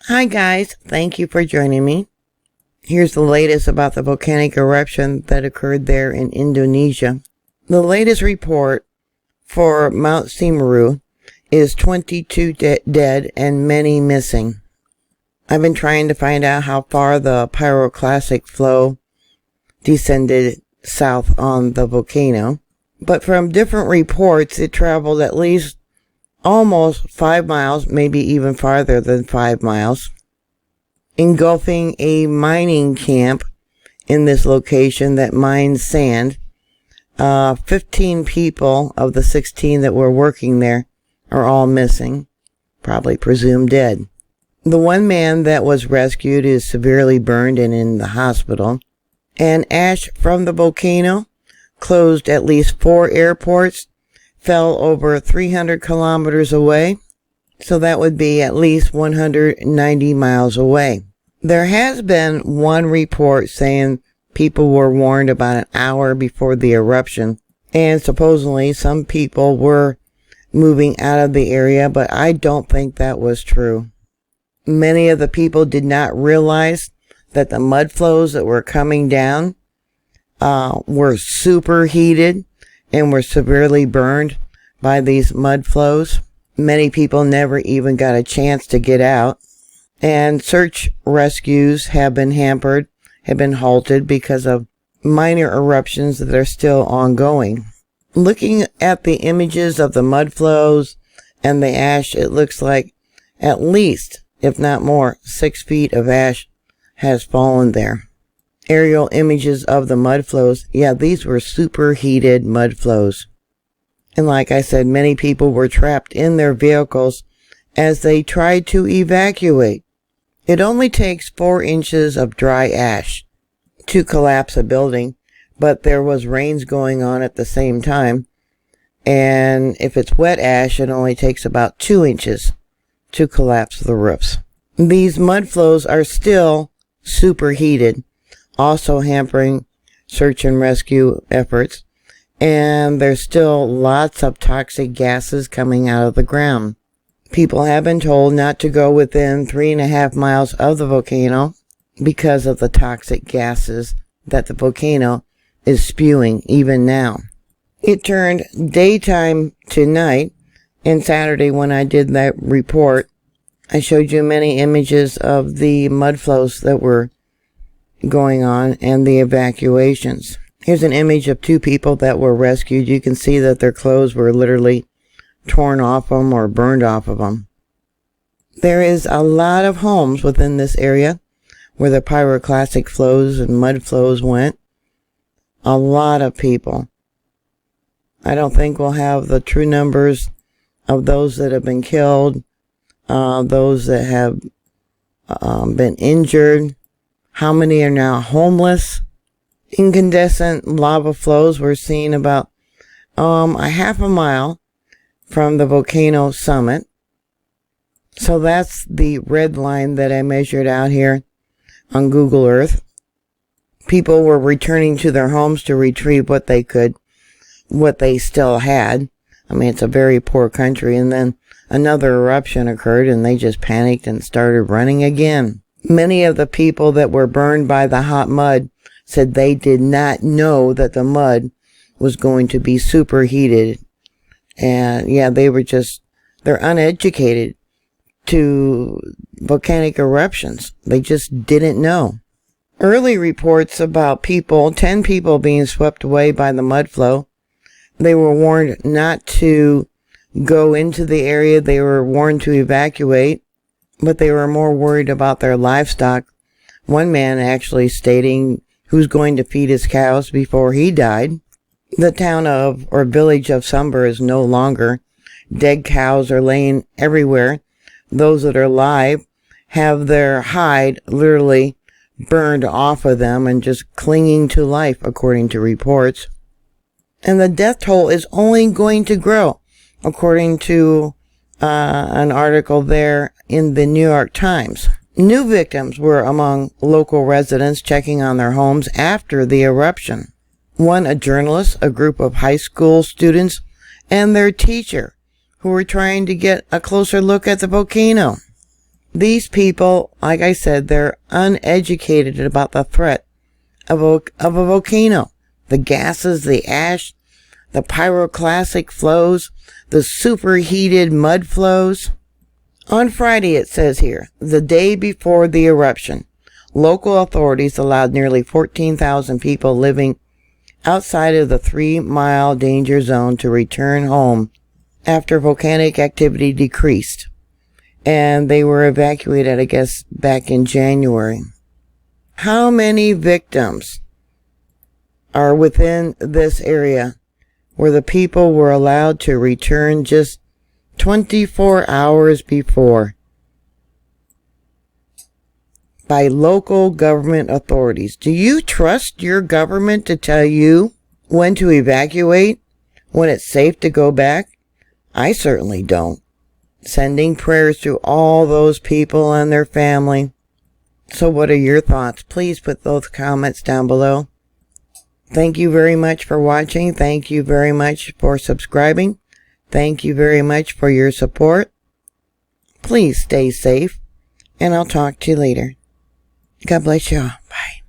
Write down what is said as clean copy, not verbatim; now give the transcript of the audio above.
Hi guys, thank you for joining me. Here's the latest about the volcanic eruption that occurred there in Indonesia. The latest report for Mount Semeru is 22 dead and many missing. I've been trying to find out how far the Pyroclastic flow descended south on the volcano, but from different reports it traveled at least almost 5 miles, maybe even farther than 5 miles, engulfing a mining camp in this location that mines sand. 15 people of the 16 that were working there are all missing, probably presumed dead. The one man that was rescued is severely burned and in the hospital. And ash from the volcano closed at least 4 airports, fell over 300 kilometers away, so that would be at least 190 miles away. There has been one report saying people were warned about an hour before the eruption, and supposedly some people were moving out of the area, but I don't think that was true. Many of the people did not realize that the mud flows that were coming down were superheated and were severely burned by these mud flows. Many people never even got a chance to get out, and search rescues have been hampered, have been halted because of minor eruptions that are still ongoing. Looking at the images of the mud flows and the ash, it looks like at least, if not more, 6 feet of ash has fallen there. Aerial images of the mud flows, yeah, these were superheated mud flows. And like I said, many people were trapped in their vehicles as they tried to evacuate. It only takes 4 inches of dry ash to collapse a building, but there was rains going on at the same time. And if it's wet ash, it only takes about 2 inches to collapse the roofs. These mud flows are still superheated, also hampering search and rescue efforts. And there's still lots of toxic gases coming out of the ground. People have been told not to go within 3.5 miles of the volcano because of the toxic gases that the volcano is spewing even now. It turned daytime to night, and Saturday when I did that report, I showed you many images of the mud flows that were going on and the evacuations. Here's an image of 2 people that were rescued. You can see that their clothes were literally torn off them or burned off of them. There is a lot of homes within this area where the pyroclastic flows and mud flows went. A lot of people. I don't think we'll have the true numbers of those that have been killed, those that have been injured, how many are now homeless. Incandescent lava flows were seen about a half a mile from the volcano summit. So that's the red line that I measured out here on Google Earth. People were returning to their homes to retrieve what they could, what they still had. I mean, it's a very poor country. And then another eruption occurred and they just panicked and started running again. Many of the people that were burned by the hot mud said they did not know that the mud was going to be superheated. And yeah, they're uneducated to volcanic eruptions. They just didn't know. Early reports about 10 people being swept away by the mud flow. They were warned not to go into the area. They were warned to evacuate, but they were more worried about their livestock. One man actually stating who's going to feed his cows before he died. The town or village of Semeru is no longer. Dead cows are laying everywhere. Those that are alive have their hide literally burned off of them and just clinging to life, according to reports. And the death toll is only going to grow, according to an article there in the New York Times. New victims were among local residents checking on their homes after the eruption. One, a journalist, a group of high school students, and their teacher, who were trying to get a closer look at the volcano. These people, like I said, they're uneducated about the threat of a volcano. The gases, the ash, the pyroclastic flows, the superheated mud flows. On Friday, it says here, the day before the eruption, local authorities allowed nearly 14,000 people living outside of the 3-mile danger zone to return home after volcanic activity decreased. And they were evacuated, I guess, back in January. How many victims are within this area where the people were allowed to return just 24 hours before by local government authorities? Do you trust your government to tell you when to evacuate, when it's safe to go back? I certainly don't. Sending prayers to all those people and their family. So what are your thoughts? Please put those comments down below. Thank you very much for watching. Thank you very much for subscribing. Thank you very much for your support. Please stay safe, and I'll talk to you later. God bless y'all. Bye.